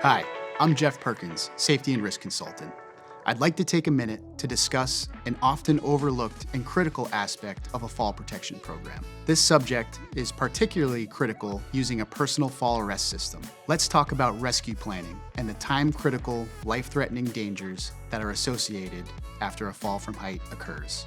Hi, I'm Jeff Perkins, Safety and Risk Consultant. I'd like to take a minute to discuss an often overlooked and critical aspect of a fall protection program. This subject is particularly critical using a personal fall arrest system. Let's talk about rescue planning and the time-critical, life-threatening dangers that are associated after a fall from height occurs.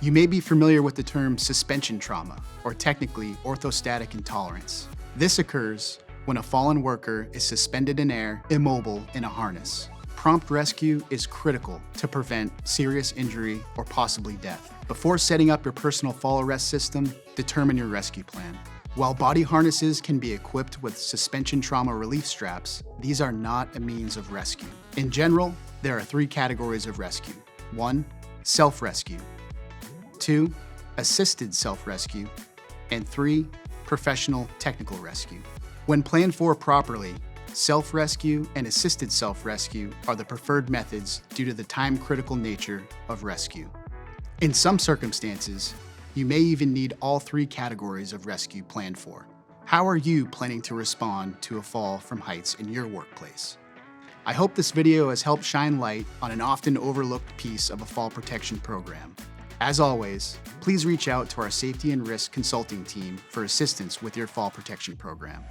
You may be familiar with the term suspension trauma, or technically orthostatic intolerance. This occurs when a fallen worker is suspended in air, immobile in a harness. Prompt rescue is critical to prevent serious injury or possibly death. Before setting up your personal fall arrest system, determine your rescue plan. While body harnesses can be equipped with suspension trauma relief straps, these are not a means of rescue. In general, there are 3 categories of rescue. 1. Self-rescue. 2. Assisted self-rescue. And 3. Professional technical rescue. When planned for properly, self-rescue and assisted self-rescue are the preferred methods due to the time-critical nature of rescue. In some circumstances, you may even need all 3 categories of rescue planned for. How are you planning to respond to a fall from heights in your workplace? I hope this video has helped shine light on an often overlooked piece of a fall protection program. As always, please reach out to our Safety and Risk Consulting team for assistance with your fall protection program.